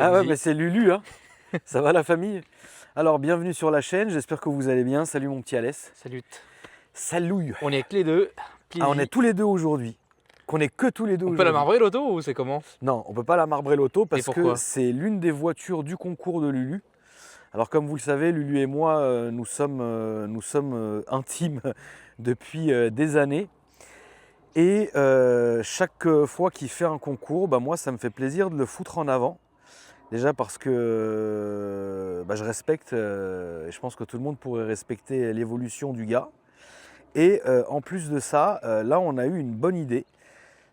Ah ouais, Samedi. mais c'est Lulu, hein. Ça va la famille? Alors, bienvenue sur la chaîne, j'espère que vous allez bien. Salut mon petit Alès. Salut. Salut. On est que les deux. Ah, on est Plizi. tous les deux aujourd'hui. Qu'on est que tous les deux On peut la aujourd'hui. marbrer l'auto ou c'est comment? Non, on peut pas la marbrer l'auto Et parce que pourquoi? c'est l'une des voitures du concours de Lulu. Alors, comme vous le savez, Lulu et moi, nous sommes intimes depuis des années. Et chaque fois qu'il fait un concours, bah, moi, ça me fait plaisir de le foutre en avant. Déjà parce que bah, je respecte, et je pense que tout le monde pourrait respecter l'évolution du gars. Et en plus de ça, là on a eu une bonne idée.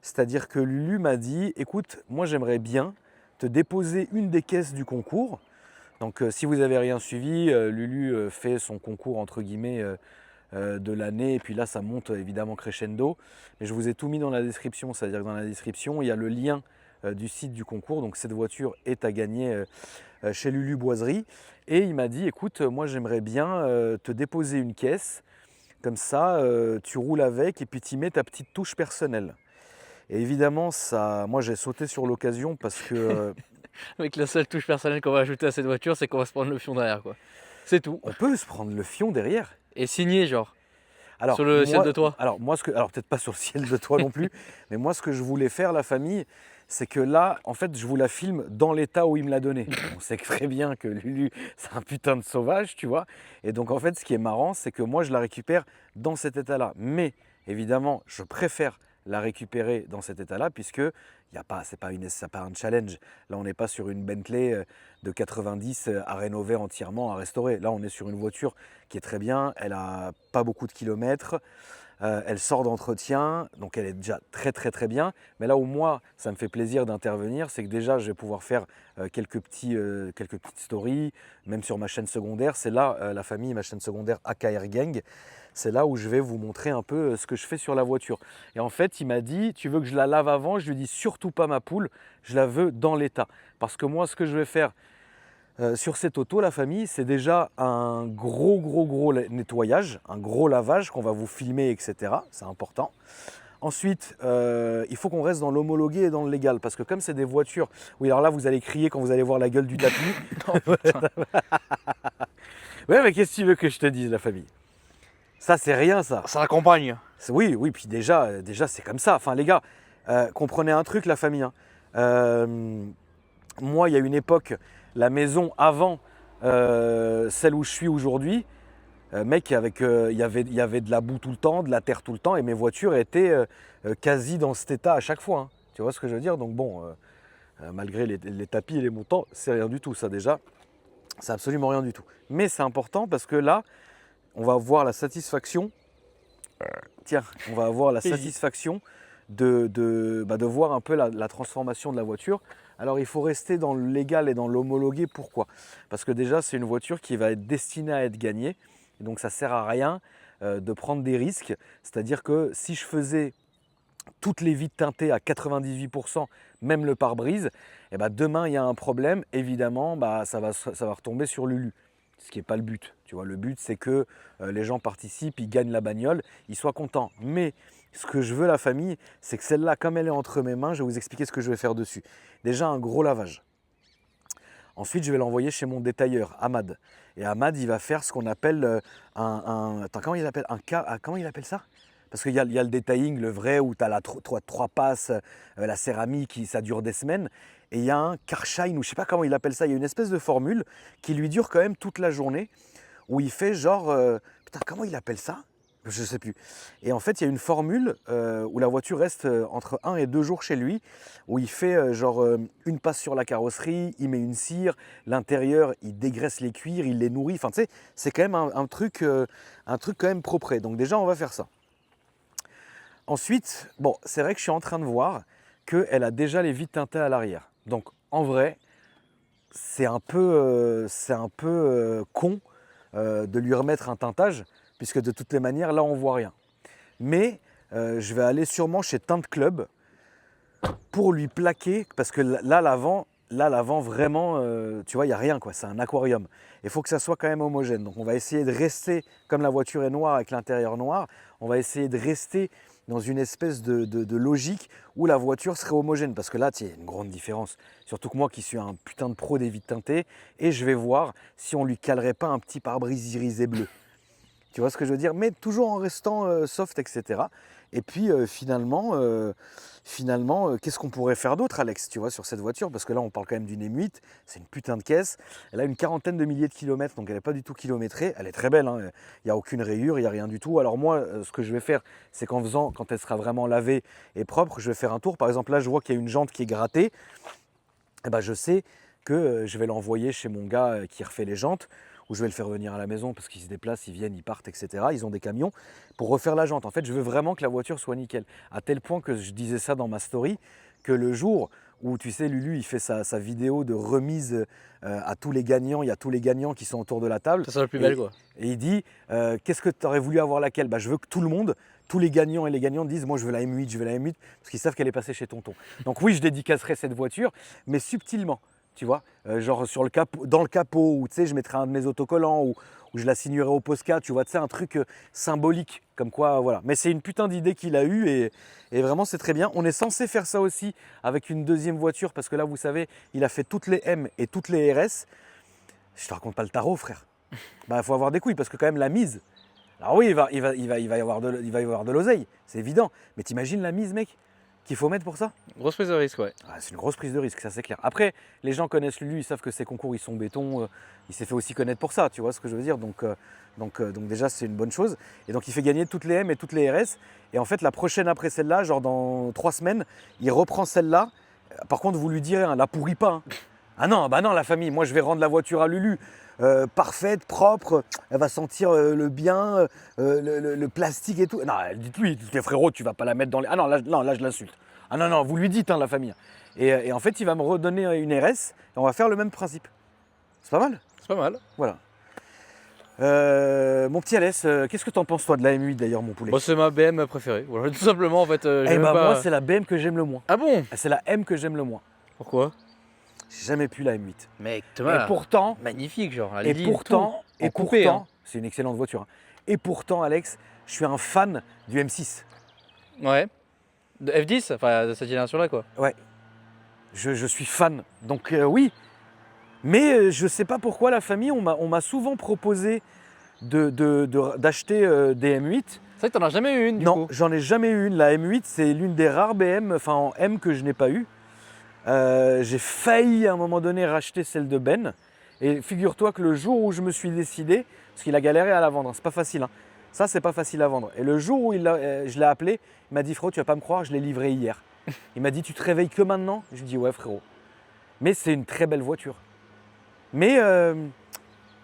C'est-à-dire que Lulu m'a dit, écoute, moi j'aimerais bien te déposer une des caisses du concours. Donc si vous n'avez rien suivi, Lulu fait son concours entre guillemets de l'année. Et puis là ça monte évidemment crescendo. Mais je vous ai tout mis dans la description. C'est-à-dire que dans la description, il y a le lien du site du concours. Donc cette voiture est à gagner chez Lulu Boiserie. Et il m'a dit, écoute, moi j'aimerais bien te déposer une caisse, comme ça tu roules avec et puis tu y mets ta petite touche personnelle. Et évidemment, ça, moi j'ai sauté sur l'occasion parce que Avec la seule touche personnelle qu'on va ajouter à cette voiture, c'est qu'on va se prendre le fion derrière, quoi. C'est tout. on peut se prendre le fion derrière. Et signer, genre, sur Alors le ciel moi, de toit. alors peut-être pas sur le ciel de toi non plus, mais moi ce que je voulais faire, la famille, c'est que là, en fait, je vous la filme dans l'état où il me l'a donné. On sait très bien que Lulu, c'est un putain de sauvage, tu vois. Et donc, en fait, ce qui est marrant, c'est que moi, je la récupère dans cet état-là. Mais, évidemment, je préfère la récupérer dans cet état-là, puisque c'est pas un challenge. Là, on n'est pas sur une Bentley de 90 à rénover entièrement, à restaurer. Là, on est sur une voiture qui est très bien. Elle a pas beaucoup de kilomètres. Elle sort d'entretien, donc elle est déjà très très très bien. Mais là où moi, ça me fait plaisir d'intervenir, c'est que déjà, je vais pouvoir faire quelques petites stories, même sur ma chaîne secondaire. C'est là, la famille, ma chaîne secondaire AKR Gang. C'est là où je vais vous montrer un peu ce que je fais sur la voiture. Et en fait, il m'a dit, tu veux que je la lave avant? Je lui ai dit, surtout pas ma poule, je la veux dans l'état. Parce que moi, ce que je vais faire, sur cette auto, la famille, c'est déjà un gros nettoyage, un gros lavage qu'on va vous filmer, etc. C'est important. Ensuite, il faut qu'on reste dans l'homologué et dans le légal. Parce que comme c'est des voitures... Oui, alors là, vous allez crier quand vous allez voir la gueule du tapis. Oh putain. Ouais, mais qu'est-ce que tu veux que je te dise, la famille? Ça, c'est rien, ça. Ça accompagne. Oui, oui, puis déjà c'est comme ça. Enfin, les gars, comprenez un truc, la famille, hein. Moi, il y a une époque, la maison avant celle où je suis aujourd'hui, mec, il y avait de la boue tout le temps, de la terre tout le temps, et mes voitures étaient quasi dans cet état à chaque fois, hein. Tu vois ce que je veux dire? Donc bon, malgré les tapis et les montants, c'est rien du tout, ça déjà. C'est absolument rien du tout. Mais c'est important parce que là, on va voir la satisfaction. Tiens, on va avoir la Vas-y. satisfaction de voir un peu la transformation de la voiture. Alors il faut rester dans le légal et dans l'homologué. Pourquoi? Parce que déjà c'est une voiture qui va être destinée à être gagnée. Et donc ça ne sert à rien de prendre des risques. C'est-à-dire que si je faisais toutes les vitres teintées à 98%, même le pare-brise, et ben demain il y a un problème, évidemment ça va retomber sur Lulu. Ce qui n'est pas le but. Tu vois, le but c'est que les gens participent, ils gagnent la bagnole, ils soient contents. Mais ce que je veux, la famille, c'est que celle-là, comme elle est entre mes mains, je vais vous expliquer ce que je vais faire dessus. Déjà un gros lavage. Ensuite, je vais l'envoyer chez mon détailleur, Ahmad. Et Ahmad, il va faire ce qu'on appelle attends, comment il appelle comment il appelle ça? Parce qu'il y a le detailing, le vrai, où tu as trois passes, la céramique, ça dure des semaines. Et il y a un Karshine, ou je ne sais pas comment il appelle ça. Il y a une espèce de formule qui lui dure quand même toute la journée, où il fait genre... putain, comment il appelle ça? Je ne sais plus. Et en fait, il y a une formule où la voiture reste entre 1 et 2 jours chez lui, où il fait une passe sur la carrosserie, il met une cire, l'intérieur, il dégraisse les cuirs, il les nourrit. Enfin, tu sais, c'est quand même un truc quand même propre. Donc déjà, on va faire ça. Ensuite, bon, c'est vrai que je suis en train de voir qu'elle a déjà les vitres teintées à l'arrière. Donc, en vrai, c'est un peu con de lui remettre un teintage, puisque de toutes les manières, là, on voit rien. Mais je vais aller sûrement chez Teinte Club pour lui plaquer, parce que là, l'avant vraiment, tu vois, il n'y a rien, quoi. C'est un aquarium. Il faut que ça soit quand même homogène. Donc, on va essayer de rester, comme la voiture est noire avec l'intérieur noir, on va essayer de rester dans une espèce de logique où la voiture serait homogène. Parce que là, il y a une grande différence. Surtout que moi qui suis un putain de pro des vitres teintées, et je vais voir si on lui calerait pas un petit pare-brise irisé bleu. Tu vois ce que je veux dire? Mais toujours en restant soft, etc. Et puis finalement, qu'est-ce qu'on pourrait faire d'autre, Alex, tu vois, sur cette voiture? Parce que là, on parle quand même d'une M8, c'est une putain de caisse. Elle a une quarantaine de milliers de kilomètres, donc elle n'est pas du tout kilométrée. Elle est très belle, hein. Il n'y a aucune rayure, il n'y a rien du tout. Alors moi, ce que je vais faire, c'est quand elle sera vraiment lavée et propre, je vais faire un tour. Par exemple, là, je vois qu'il y a une jante qui est grattée. Et ben, je sais que je vais l'envoyer chez mon gars qui refait les jantes, ou je vais le faire venir à la maison parce qu'ils se déplacent, ils viennent, ils partent, etc. Ils ont des camions pour refaire la jante. En fait, je veux vraiment que la voiture soit nickel. À tel point que je disais ça dans ma story, que le jour où, tu sais, Lulu, il fait sa vidéo de remise à tous les gagnants, il y a tous les gagnants qui sont autour de la table. Ça sera le plus belle, quoi. Et il dit, qu'est-ce que tu aurais voulu avoir laquelle? Bah, je veux que tout le monde, tous les gagnants et les gagnantes disent, moi je veux la M8, je veux la M8, parce qu'ils savent qu'elle est passée chez Tonton. Donc oui, je dédicacerai cette voiture, mais subtilement. Tu vois, genre sur le capot, dans le capot, ou tu sais, je mettrai un de mes autocollants, ou je la signerai au Posca, tu vois, tu sais, un truc symbolique, comme quoi, voilà. Mais c'est une putain d'idée qu'il a eue, et vraiment, c'est très bien. On est censé faire ça aussi avec une deuxième voiture, parce que là, vous savez, il a fait toutes les M et toutes les RS. Je te raconte pas le tarot, frère. Bah, faut avoir des couilles, parce que quand même, la mise. Alors oui, il va y avoir de l'oseille, c'est évident. Mais t'imagines la mise, mec, qu'il faut mettre pour ça? Grosse prise de risque, ouais. Ah, c'est une grosse prise de risque, ça c'est clair. Après, les gens connaissent Lulu, ils savent que ses concours ils sont béton. Il s'est fait aussi connaître pour ça, tu vois ce que je veux dire. Donc déjà c'est une bonne chose. Et donc il fait gagner toutes les M et toutes les RS. Et en fait la prochaine après celle-là, genre dans 3 semaines, il reprend celle-là. Par contre vous lui direz, hein, la pourrit pas. Hein. Ah non, bah non la famille, moi je vais rendre la voiture à Lulu. Parfaite, propre, elle va sentir le bien, le plastique et tout. Non, dites-lui, frérot, tu vas pas la mettre dans les... Ah non, là je l'insulte. Ah non, vous lui dites, hein, la famille. Et en fait, il va me redonner une RS et on va faire le même principe. C'est pas mal? C'est pas mal. Voilà. Mon petit Alès, qu'est-ce que t'en penses toi de la M8 d'ailleurs, mon poulet? Bon, c'est ma BM préférée. Voilà, tout simplement, en fait. Eh bah moi, c'est la BM que j'aime le moins. Ah bon? C'est la M que j'aime le moins. Pourquoi? J'ai jamais pu la M8. Mec, Thomas. Et pourtant, magnifique, genre. c'est une excellente voiture. Hein. Et pourtant, Alex, je suis un fan du M6. Ouais. De F10, enfin de cette génération-là, quoi. Ouais. Je suis fan. Donc oui. Mais je sais pas pourquoi la famille, on m'a souvent proposé d'acheter des M8. C'est vrai que t'en as jamais eu une, du coup. Non, j'en ai jamais eu une. La M8, c'est l'une des rares BM, enfin en M que je n'ai pas eu. J'ai failli à un moment donné racheter celle de Ben. Et figure-toi que le jour où je me suis décidé, parce qu'il a galéré à la vendre, hein, c'est pas facile. Hein. Ça, c'est pas facile à vendre. Et le jour où je l'ai appelé, il m'a dit, frérot, tu vas pas me croire, je l'ai livré hier. Il m'a dit, tu te réveilles que maintenant? Je lui ai dit, ouais, frérot. Mais c'est une très belle voiture. Mais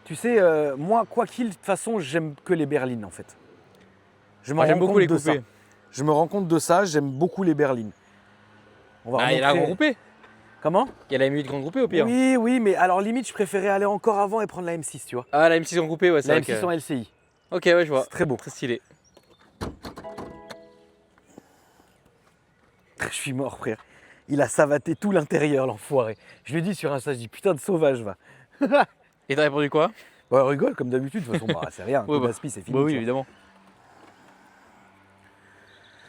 tu sais, moi, quoi qu'il, de toute façon, j'aime que les berlines en fait. Je me rends j'aime beaucoup compte les de ça. coupés. Je me rends compte de ça, j'aime beaucoup les berlines. On va Ah, il y a la grand groupé. Comment? Il y a la M8 grand groupé au pire. Oui, mais alors limite, je préférais aller encore avant et prendre la M6, tu vois. Ah, la M6 grand groupé, ouais, c'est La vrai M6 que... en LCI. Ok, ouais, je vois. C'est très beau. Très stylé. Je suis mort, frère. Il a savaté tout l'intérieur, l'enfoiré. Je lui ai dit sur Insta, je dis putain de sauvage, va. Et t'as répondu quoi? Ouais, rigole comme d'habitude, de toute façon, bah, c'est rien. Un coup d'aspi, c'est fini. Bah oui, tu vois. évidemment.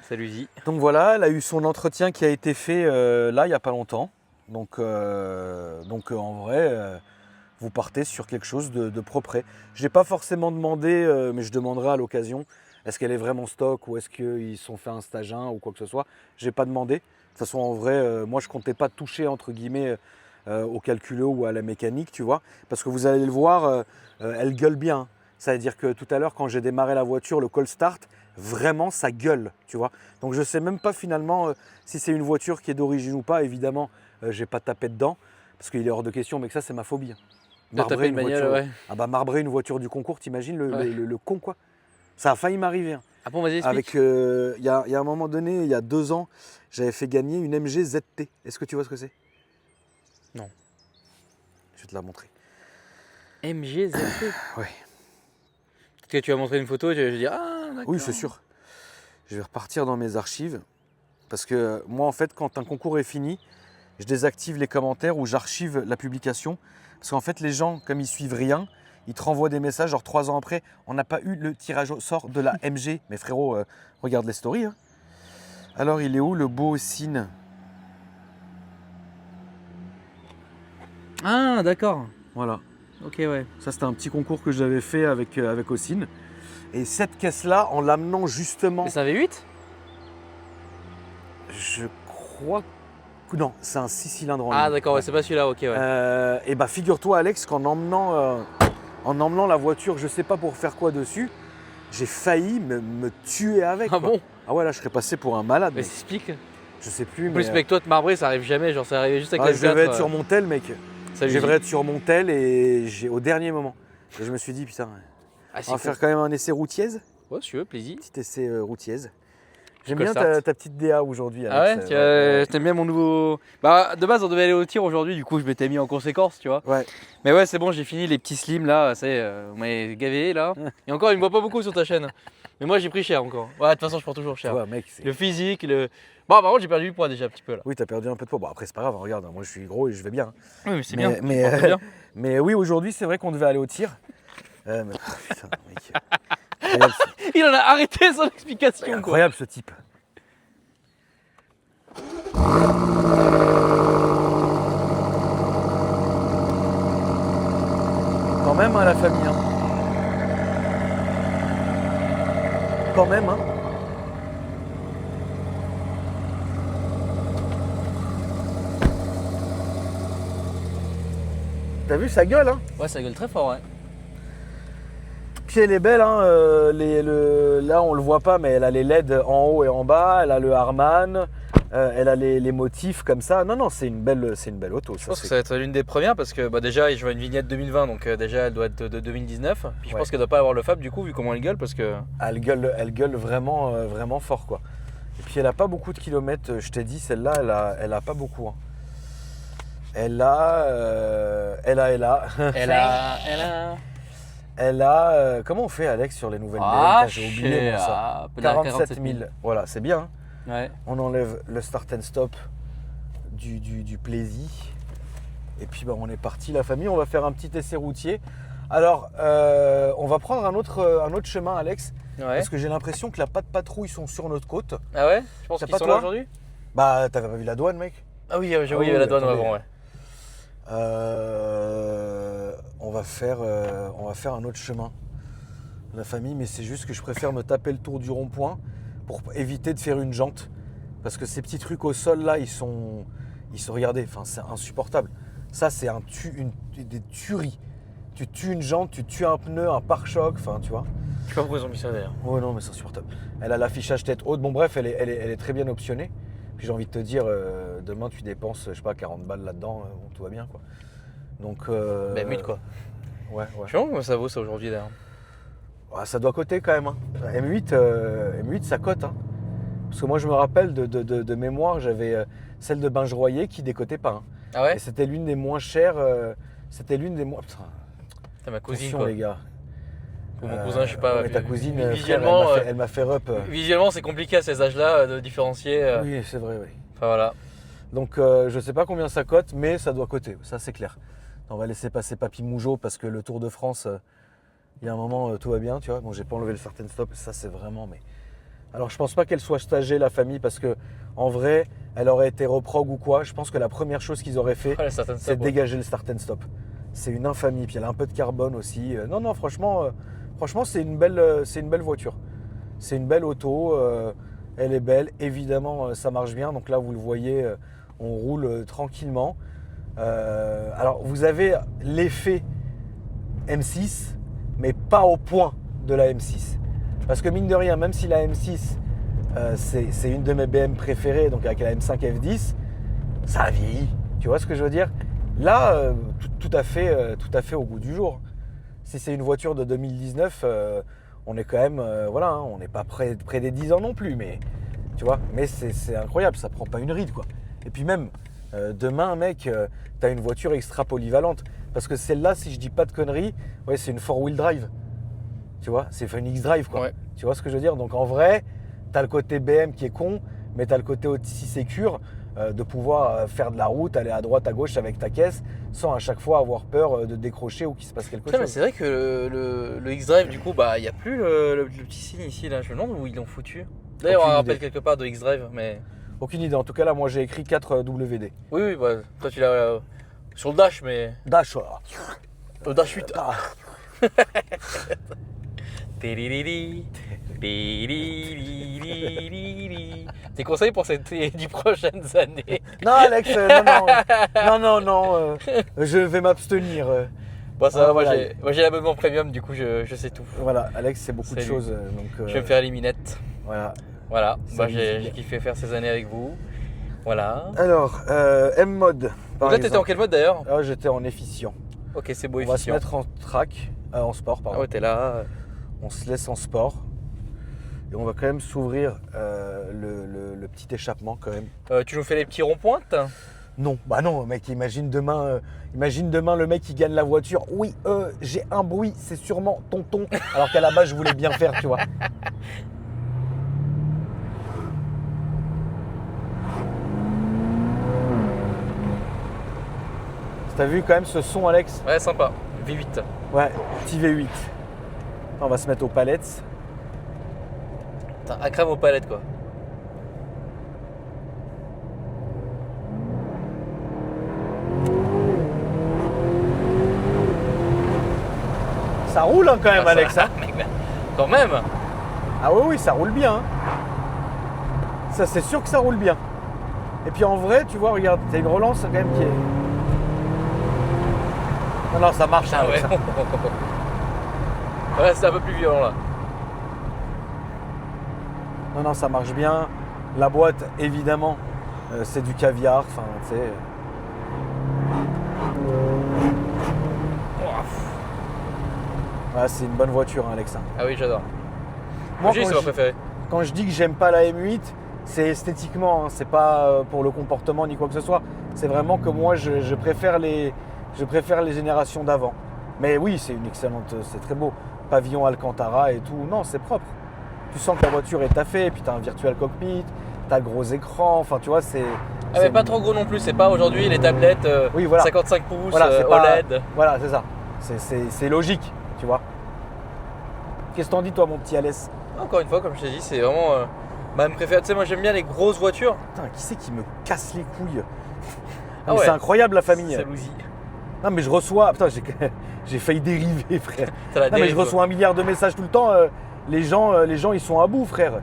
Salut Zi. Donc voilà, elle a eu son entretien qui a été fait là, il n'y a pas longtemps. Donc en vrai, vous partez sur quelque chose de propre. Je n'ai pas forcément demandé, mais je demanderai à l'occasion, est-ce qu'elle est vraiment stock ou est-ce qu'ils se sont fait un stage 1 ou quoi que ce soit. Je n'ai pas demandé. De toute façon, en vrai, moi, je ne comptais pas toucher, entre guillemets, au calculo ou à la mécanique, tu vois. Parce que vous allez le voir, elle gueule bien. Ça veut dire que tout à l'heure, quand j'ai démarré la voiture, le call start, vraiment, ça gueule, tu vois. Donc, je ne sais même pas finalement si c'est une voiture qui est d'origine ou pas. Évidemment, je n'ai pas tapé dedans, parce qu'il est hors de question, mais que ça, c'est ma phobie. De taper une bagnole, ouais. Ah bah, marbrer une voiture du concours, t'imagines le con, quoi. Ça a failli m'arriver. Hein. Ah bon, vas-y, explique. Avec, il y a un moment donné, il y a 2 ans, j'avais fait gagner une MG ZT. Est-ce que tu vois ce que c'est? Non. Je vais te la montrer. MG ZT. Ouais. Peut-être que tu vas montrer une photo et je vais dire ah d'accord. Oui, c'est sûr. Je vais repartir dans mes archives. Parce que moi, en fait, quand un concours est fini, je désactive les commentaires ou j'archive la publication. Parce qu'en fait, les gens, comme ils suivent rien, ils te renvoient des messages, genre 3 ans après, on n'a pas eu le tirage au sort de la MG. Mais frérot, regarde les stories. Hein. Alors, il est où le beau Ossine? Ah, d'accord. Voilà. Ok, ouais. Ça, c'était un petit concours que j'avais fait avec Ossine. Et cette caisse-là, en l'amenant justement, Mais c'est un V8? je crois que non, c'est un 6 cylindres en Ah, ligne. d'accord, ouais, c'est pas celui-là, ok, ouais. Et bah figure-toi Alex qu'en emmenant la voiture, je sais pas pour faire quoi dessus, j'ai failli me tuer avec. Ah quoi. bon? Ah ouais, là je serais passé pour un malade. Mais mec. explique. Je sais plus, En mais plus, avec toi, te marbrer, ça arrive jamais. Genre, ça arrive juste avec ah, la je devais S4, être sur mon tel, mec. ça lui Je dit. devrais être sur mon tel et au dernier moment. Et je me suis dit putain, Ah, on va faire quand même un essai routièze, Ouais, si tu veux, plaisir. petit essai routièze. J'aime Call bien start. ta petite DA aujourd'hui. Ah ouais, Alex. t'aimes bien mon nouveau. Bah, de base, on devait aller au tir aujourd'hui, du coup, je m'étais mis en conséquence, tu vois. Ouais. Mais ouais, c'est bon, j'ai fini les petits slims là, ça y est, vous m'avez gavé là. Et encore, il me voit pas beaucoup sur ta chaîne. Mais moi, j'ai pris cher encore. Ouais, de toute façon, je prends toujours Tu cher. vois, mec, c'est- Le physique, le. Bon, par contre, j'ai perdu du poids déjà un petit peu là. Oui, t'as perdu un peu de poids. Bon, après, c'est pas grave, regarde, moi je suis gros et je vais bien. Oui, mais c'est Mais- bien. mais, je porte bien. Mais oui, aujourd'hui, c'est vrai qu'on devait aller au tir. Mais, putain, mec. Incroyable, Il en a arrêté son explication quoi. incroyable, ce type. Quand même, hein, la famille. Hein. Quand même, hein. T'as vu sa gueule, hein? Ouais, ça gueule très fort, ouais. Puis elle est belle, hein, là on le voit pas, mais elle a les LED en haut et en bas, elle a le Harman, elle a les motifs comme ça. Non, non, c'est une belle auto. Je pense que ça va être l'une des premières parce que bah, déjà, je vois une vignette 2020, donc déjà, elle doit être de 2019. Puis je Ouais. pense qu'elle doit pas avoir le Fab du coup, vu comment elle gueule, parce que. Elle gueule vraiment, vraiment fort, quoi. Et puis elle a pas beaucoup de kilomètres, je t'ai dit, celle-là, elle a pas beaucoup. Hein. Elle a. Elle a. Comment on fait, Alex, sur les nouvelles BM? J'ai oublié moi, ça. 47 000. Voilà, c'est bien. Hein. Ouais. On enlève le start and stop du plaisir. Et puis bah, on est parti, la famille. On va faire un petit essai routier. Alors, on va prendre un autre chemin, Alex. Ouais. Parce que j'ai l'impression que la patte patrouille sont sur notre côte. Ah ouais? Je pense T'as qu'ils pas sont toi là aujourd'hui? Bah, t'avais pas vu la douane, mec? Ah oui, j'avoue, Ah il y avait la oui, douane attendez. avant, ouais. On va faire un autre chemin, la famille, mais c'est juste que je préfère me taper le tour du rond-point pour éviter de faire une jante. Parce que ces petits trucs au sol là, ils sont regardez, enfin, c'est insupportable. Ça, c'est des tueries. Tu tues une jante, tu tues un pneu, un pare-choc, enfin, tu vois. Je sais pas pourquoi ils ont mis ça d'ailleurs. Oh non, mais c'est insupportable. Elle a l'affichage tête haute. Bon, bref, elle est très bien optionnée. Puis j'ai envie de te dire, demain tu dépenses, je sais pas, 40 balles là-dedans, bon, tout va bien, quoi. Donc. Bah, M8 quoi. Ouais, ouais. Je sais pas combien ça vaut ça aujourd'hui d'ailleurs. Ah, ça doit coter quand même. Hein. M8, ça cote. Hein. Parce que moi, je me rappelle de mémoire, j'avais celle de Binge-Royer qui décotait pas. Hein. Ah ouais? Et c'était l'une des moins chères. C'était l'une des moins. Putain, T'as ma cousine attention, quoi. les gars. Ou mon cousin, je sais pas. Mais ta cousine, frère, visuellement, elle m'a fait rep. visuellement, c'est compliqué à ces âges-là de différencier. Oui, c'est vrai, oui. Enfin voilà. Donc, je sais pas combien ça cote, mais ça doit coter. Ça, c'est clair. On va laisser passer Papy Mougeot parce que le Tour de France, il y a un moment, tout va bien, tu vois. Bon, j'ai pas enlevé le certain stop. Ça, c'est vraiment. Mais alors, je pense pas qu'elle soit stagée, la famille, parce que en vrai, elle aurait été reprog ou quoi. Je pense que la première chose qu'ils auraient fait, Ouais, certaines c'est de stop, ouais. dégager le start and stop. C'est une infamie. Puis elle a un peu de carbone aussi. Non, non, franchement, c'est une belle voiture. C'est une belle auto. Elle est belle. Évidemment, ça marche bien. Donc là, vous le voyez, on roule tranquillement. Alors, vous avez l'effet M6, mais pas au point de la M6. Parce que mine de rien, même si la M6, c'est une de mes BM préférées, donc avec la M5 F10, ça a vieilli. Tu vois ce que je veux dire? Là, tout à fait au goût du jour. Si c'est une voiture de 2019, on est quand même, voilà, hein, on n'est pas près des 10 ans non plus, mais tu vois, mais c'est incroyable, ça prend pas une ride quoi. Et puis même, demain, mec, t'as une voiture extra polyvalente. Parce que celle-là, si je dis pas de conneries, ouais, c'est une 4-wheel drive. Tu vois, c'est une X-Drive quoi. Ouais. Tu vois ce que je veux dire? Donc en vrai, t'as le côté BM qui est con, mais t'as le côté aussi sécure de pouvoir faire de la route, aller à droite, à gauche avec ta caisse, sans à chaque fois avoir peur de décrocher ou qu'il se passe quelque Putain, mais chose. c'est vrai que le X-Drive, du coup, bah, il n'y a plus le petit signe ici, là. Je me demande où ils l'ont foutu. D'ailleurs, on Aucune rappelle idée. quelque part de X-Drive, mais. Aucune idée. En tout cas, là, moi, j'ai écrit 4WD. Oui, bah, toi tu l'as sur le dash, mais. Dash, voilà. Le dash 8. Ah, Tiriri, tiriri. Tes conseils pour ces 10 prochaines années? Non, Alex, non, je vais m'abstenir. Bon, ça Ah, va, voilà. moi j'ai l'abonnement premium, du coup je sais tout. Voilà, Alex, c'est beaucoup de Salut. choses. Donc, Je vais me faire les minettes. voilà. Voilà, bah, Salut, j'ai Zig. kiffé faire ces années avec vous. Voilà. Alors, M-Mode. Donc là, t'étais en quel mode d'ailleurs? Ah, j'étais en efficient. Ok, c'est beau, On va se efficient. mettre en track, en sport, Ah pardon. ouais, t'es là. On se laisse en sport. Et on va quand même s'ouvrir le petit échappement quand même. Tu nous fais les petits ronds-pointes? Non, bah non, mec, imagine demain le mec qui gagne la voiture. Oui, j'ai un bruit, c'est sûrement tonton. Alors qu'à la base, je voulais bien faire, tu vois. T'as vu quand même ce son, Alex? Ouais, sympa. V8. Ouais, petit V8. On va se mettre aux palettes. Putain, à crème aux palettes quoi. Ça roule hein, quand même, Ah, ça- Alex. Hein. Quand même. Ah oui, oui, ça roule bien. Hein. Ça, c'est sûr que ça roule bien. Et puis en vrai, tu vois, regarde, t'as une relance quand même qui est. Non, non, ça marche. Ah hein, ouais. ça. Ouais, c'est un peu plus violent là. Non, non, ça marche bien. La boîte, évidemment, c'est du caviar. Enfin, tu sais. Ouais, c'est une bonne voiture, hein, Alex. Hein. Ah oui, j'adore. Moi, J'ai, quand c'est ma je- préférée. Quand je dis que j'aime pas la M8, c'est esthétiquement, hein, c'est pas pour le comportement ni quoi que ce soit. C'est vraiment que moi, je préfère les générations d'avant. Mais oui, c'est une excellente, c'est très beau. Pavillon Alcantara et tout. Non, c'est propre. Tu sens que la voiture est taffée, puis tu as un virtual cockpit, tu as gros écran. Enfin, tu vois, c'est. Ah mais pas trop gros non plus, c'est pas aujourd'hui les tablettes Oui, voilà. 55 pouces Voilà, c'est pas- OLED. Voilà, c'est ça. C'est logique, tu vois. Qu'est-ce que t'en dis, toi, mon petit Alès? Encore une fois, comme je t'ai dit, c'est vraiment ma préférée. Tu sais, moi j'aime bien les grosses voitures. Putain, qui c'est qui me casse les couilles? Ah Mais ouais. C'est incroyable, la famille. C'est Louis. Non mais je reçois, putain j'ai failli dériver frère. T'as la Non mais dérive, je quoi. reçois un milliard de messages tout le temps, les gens ils sont à bout frère.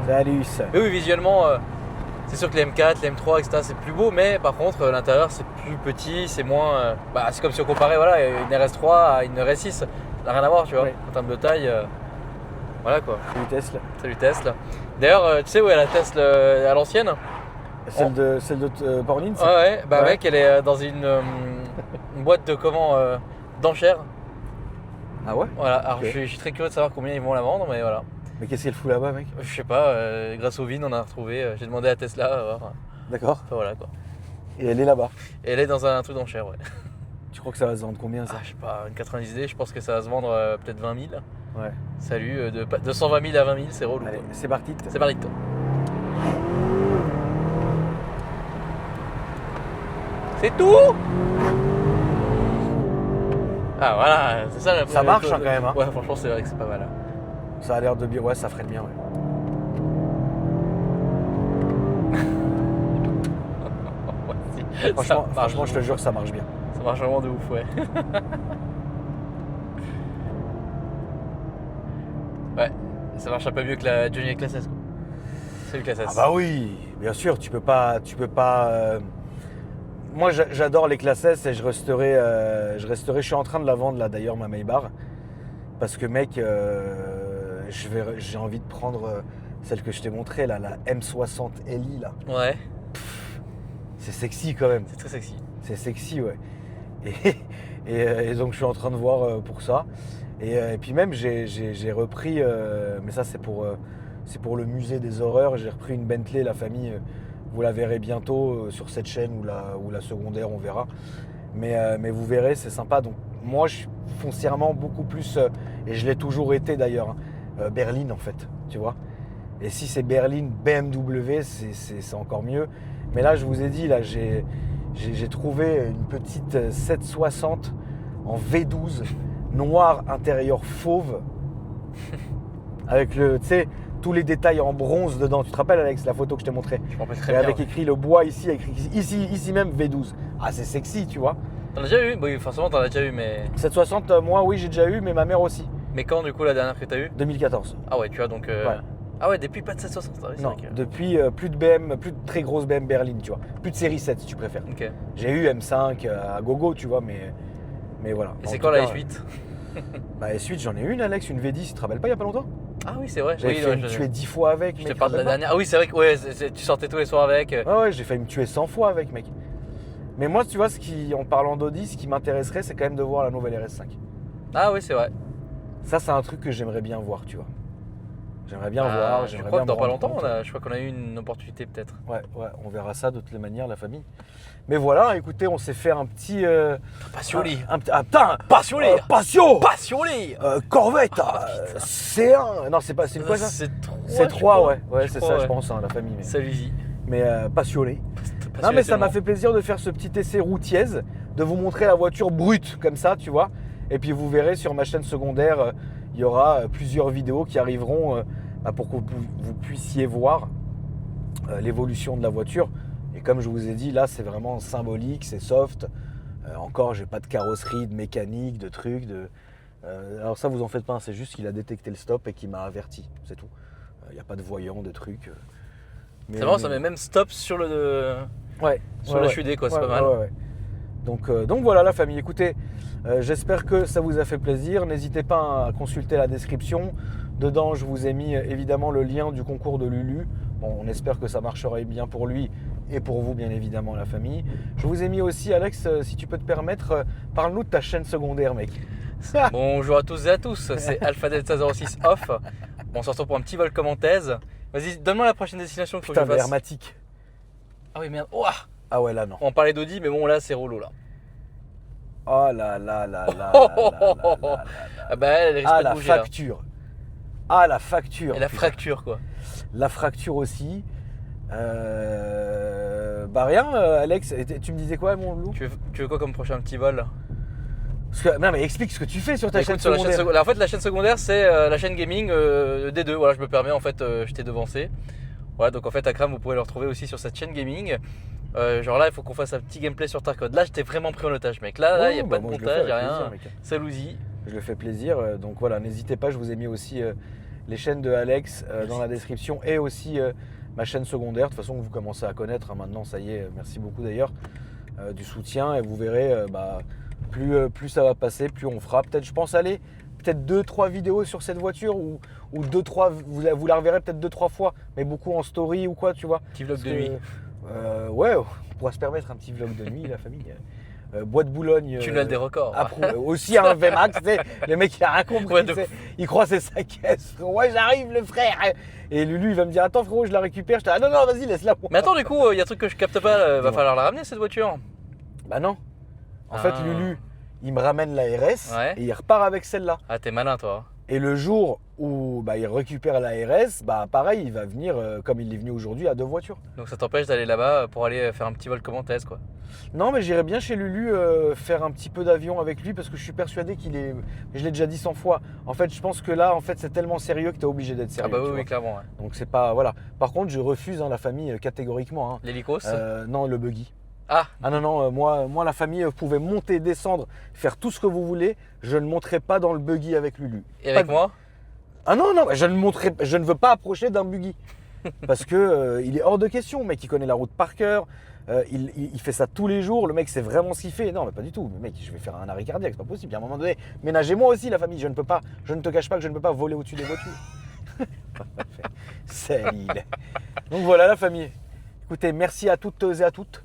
Salut. Mais oui, visuellement, c'est sûr que les M4, les M3, etc. c'est plus beau, mais par contre l'intérieur c'est plus petit, c'est moins. C'est comme si on comparait voilà, une RS3 à une RS6. Ça n'a rien à voir, tu vois, Ouais. en termes de taille. Voilà quoi. Salut Tesla. Salut Tesla. D'ailleurs, tu sais où est la Tesla à l'ancienne? Celle de Pornine Ouais, ouais, bah Ouais. mec, elle est dans une boîte de d'enchères. Ah ouais? Voilà, alors Ok. je suis très curieux de savoir combien ils vont la vendre, mais voilà. Mais qu'est-ce qu'elle fout là-bas mec? Je sais pas, grâce au VIN, on a retrouvé. J'ai demandé à Tesla, à voir. D'accord. Enfin, voilà quoi. Et elle est là-bas. Et elle est dans un truc d'enchères, ouais. Tu crois que ça va se vendre combien ça? Ah, je sais pas, une 90D, je pense que ça va se vendre peut-être 20 000. Ouais. Salut, de 120 000 à 20 000, c'est relou. Allez, quoi. c'est parti. C'est parti. toi. C'est tout? Ah voilà, c'est ça la Ça marche, hein, quand même, hein. Ouais, franchement, c'est vrai que c'est pas mal. Hein. Ça a l'air de bien. Ouais, ça ferait bien, ouais. Ça Franchement, marche franchement je te vraiment. jure que ça marche bien. Ça marche vraiment de ouf, ouais. Ouais, ça marche un peu mieux que la Johnny Class S, quoi. C'est le Class S. Ah bah oui, bien sûr, tu peux pas. Moi j'adore les classes S et je resterai. Je suis en train de la vendre là d'ailleurs ma Maybach. Parce que mec, j'ai envie de prendre celle que je t'ai montrée là, la M60 Li là. Ouais, C'est sexy quand même. c'est très sexy. C'est sexy ouais. Et donc je suis en train de voir pour ça. Et puis même j'ai repris, mais ça c'est pour le musée des horreurs, j'ai repris une Bentley, la famille, vous la verrez bientôt sur cette chaîne ou la secondaire, on verra. Mais vous verrez, c'est sympa. Donc moi je suis foncièrement beaucoup plus, et je l'ai toujours été d'ailleurs, hein, berline en fait, tu vois. Et si c'est berline BMW, c'est encore mieux. Mais là je vous ai dit, là j'ai trouvé une petite 760 en V12, noir intérieur fauve. avec le, tu sais, tous les détails en bronze dedans. Tu te rappelles, Alex, la photo que je t'ai montrée? Je m'en rappelle Et très bien. avec Ouais. écrit le bois ici, écrit ici même V12. Ah, c'est sexy, tu vois. T'en as déjà eu? Oui, forcément t'en as déjà eu, mais. 760, moi, oui, j'ai déjà eu, mais ma mère aussi. Mais quand du coup la dernière que t'as eu? 2014. Ah ouais, tu vois donc. Ouais. Ah ouais, depuis pas de 760. Ah ouais, c'est Non, vrai que- depuis plus de BM, plus de très grosse BM berline, tu vois. Plus de série 7, si tu préfères. Ok. J'ai eu M5 à gogo, tu vois, mais voilà. Et En c'est tout quand la cas, S8? Bah, S8, j'en ai une, Alex, une V10, tu te rappelles pas il y a pas longtemps? Ah oui, c'est vrai. J'avais Oui, fait ouais, me tuer 10 fois avec, je mec. te tu parle de la rappelles pas dernière. Ah oui, c'est vrai que ouais, tu sortais tous les soirs avec. Ouais, j'ai failli me tuer 100 fois avec, mec. Mais moi, tu vois, en parlant d'Audi, ce qui m'intéresserait, c'est quand même de voir la nouvelle RS5. Ah oui, c'est vrai. Ça, c'est un truc que j'aimerais bien voir, tu vois. J'aimerais bien Bah, voir, je j'aimerais crois bien que dans me pas rendre longtemps, compte. je crois qu'on a eu une opportunité peut-être. Ouais, on verra ça de toutes les manières, la famille. Mais voilà, écoutez, on s'est fait un petit... Passionné. Ah putain, Passionné. Passion Passionné. Corvette Ah, putain. C1 Non, c'est pas, c'est quoi ça? C'est 3, ouais, c'est crois, ça, ouais. je pense, hein, la famille. Salut-y. Mais passionné. Non, mais ça m'a fait plaisir de faire ce petit essai routier, de vous montrer la voiture brute comme ça, tu vois. Et puis vous verrez sur ma chaîne secondaire, il y aura plusieurs vidéos qui arriveront pour que vous puissiez voir l'évolution de la voiture. Et comme je vous ai dit, là c'est vraiment symbolique, c'est soft. Encore, j'ai pas de carrosserie, de mécanique, de trucs. Alors ça, vous en faites pas, hein, c'est juste qu'il a détecté le stop et qu'il m'a averti, c'est tout. Il n'y a pas de voyant, de trucs. C'est marrant, ça met même stop sur le Ouais, sur la HUD quoi, c'est pas mal. Ouais. Donc voilà la famille, écoutez, j'espère que ça vous a fait plaisir. N'hésitez pas à consulter la description. Dedans, je vous ai mis évidemment le lien du concours de Lulu. Bon, on espère que ça marchera bien pour lui et pour vous, bien évidemment, la famille. Je vous ai mis aussi, Alex, si tu peux te permettre, parle-nous de ta chaîne secondaire, mec. Bonjour à tous et à tous, c'est Alpha Delta 06 Off. On se retrouve pour un petit vol commentaise. Vas-y, donne-moi la prochaine destination qu'il faut que Putain, je mais fasse. hermatique. Ah oui, merde. Ouah. Ah ouais, là, non. On parlait d'Audi, mais bon, là, c'est relou là. Oh là là là là Oh, là oh, là oh, là oh, oh. là là. Ah bah, elle risque Ah, de la bouger là. facture. Ah, la facture. Et la putain. fracture quoi. La fracture aussi. Bah rien, Alex, tu me disais quoi, mon loup? Tu veux quoi comme prochain petit vol là? Non, mais explique ce que tu fais sur ta Écoute, chaîne sur la chaîne secondaire. secondaire. En fait, la chaîne secondaire, c'est la chaîne gaming D2. Voilà, je me permets, en fait, je t'ai devancé. Voilà, donc en fait, Akram, vous pouvez le retrouver aussi sur cette chaîne gaming. Genre là, il faut qu'on fasse un petit gameplay sur Tarkod. Là, j'étais vraiment pris en otage, mec. Là, il n'y a pas de moi, je le fais montage, il avec n'y a plaisir, rien. mec. C'est Louzy. Je le fais plaisir. Donc voilà, n'hésitez pas, je vous ai mis aussi les chaînes de Alex dans la description et aussi ma chaîne secondaire. De toute façon, vous commencez à connaître hein, maintenant, ça y est. Merci beaucoup d'ailleurs du soutien et vous verrez, plus ça va passer, plus on fera. Peut-être, je pense, aller peut-être 2-3 vidéos sur cette voiture ou 2-3, vous la reverrez peut-être 2-3 fois, mais beaucoup en story ou quoi, tu vois. Petit vlog Parce de nuit. Ouais, on pourra se permettre un petit vlog de nuit, la famille. Bois de Boulogne. Tunnel des records. Aussi un VMAX, tu sais, le mec il a rien compris, Ouais, tu sais, il croit c'est sa caisse. Ouais, j'arrive le frère. Et Lulu il va me dire attends frérot, je la récupère. Je dis ah non vas-y laisse-la pour Mais attends, du coup, il y a un truc que je capte pas. Va Dis-moi. falloir la ramener cette voiture. Bah non. En fait Ah. Lulu, il me ramène la RS Ouais. et il repart avec celle-là. Ah, t'es malin, toi. Et le jour où il récupère la RS, bah pareil, il va venir comme il est venu aujourd'hui à 2 voitures. Donc ça t'empêche d'aller là-bas pour aller faire un petit vol commentaise, quoi. Non, mais j'irais bien chez Lulu faire un petit peu d'avion avec lui parce que je suis persuadé qu'il est. Je l'ai déjà dit 100 fois. En fait, je pense que là, en fait, c'est tellement sérieux que tu es obligé d'être Ah sérieux. bah tu oui, vois. oui, clairement. Ouais. Donc c'est pas. Voilà. Par contre, je refuse la famille catégoriquement. Hein. L'hélicos. Non, le buggy. Ah, Ah non, moi, la famille, vous pouvez monter, descendre, faire tout ce que vous voulez. Je ne monterai pas dans le buggy avec Lulu. et avec Pas- moi? Ah non, je ne veux pas approcher d'un buggy. Parce que il est hors de question, mec, il connaît la route par cœur. Il fait ça tous les jours, le mec sait vraiment ce qu'il fait. Non, mais pas du tout. Mais mec, je vais faire un arrêt cardiaque, c'est pas possible. À un moment donné, ménagez-moi aussi, la famille. Je ne te cache pas que je ne peux pas voler au-dessus des voitures. C'est l'île. Donc voilà, la famille. Écoutez, merci à toutes et à toutes.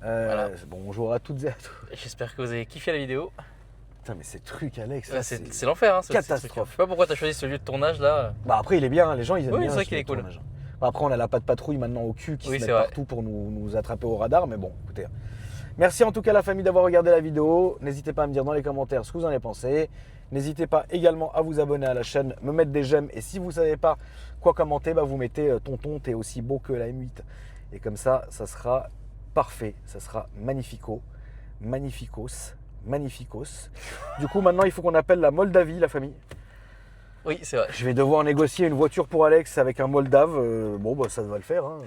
Voilà. Bonjour à toutes et à tous. J'espère que vous avez kiffé la vidéo. Putain, mais ces trucs, Alex. Ouais, là, c'est l'enfer, hein, ce catastrophe. truc. Je sais pas pourquoi t'as choisi ce lieu de tournage là. Bah après, il est bien, hein, les gens ils aiment Oui, bien. c'est vrai ce qu'il est cool. tournage. Bah, après, on a la patte patrouille maintenant au cul qui Oui, se c'est met vrai. partout pour nous attraper au radar, mais bon, écoutez. Merci en tout cas la famille d'avoir regardé la vidéo. N'hésitez pas à me dire dans les commentaires ce que vous en avez pensé. N'hésitez pas également à vous abonner à la chaîne, me mettre des j'aime et si vous ne savez pas quoi commenter, bah, vous mettez tonton, t'es aussi beau que la M8. Et comme ça sera parfait, ça sera magnificos. Du coup maintenant il faut qu'on appelle la Moldavie la famille. Oui, c'est vrai. Je vais devoir négocier une voiture pour Alex avec un Moldave. Bon, bah, ça va le faire. Hein.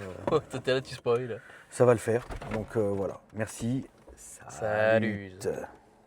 T'es là, tu spoil. Ça va le faire. Donc voilà. Merci. Salut. Salut.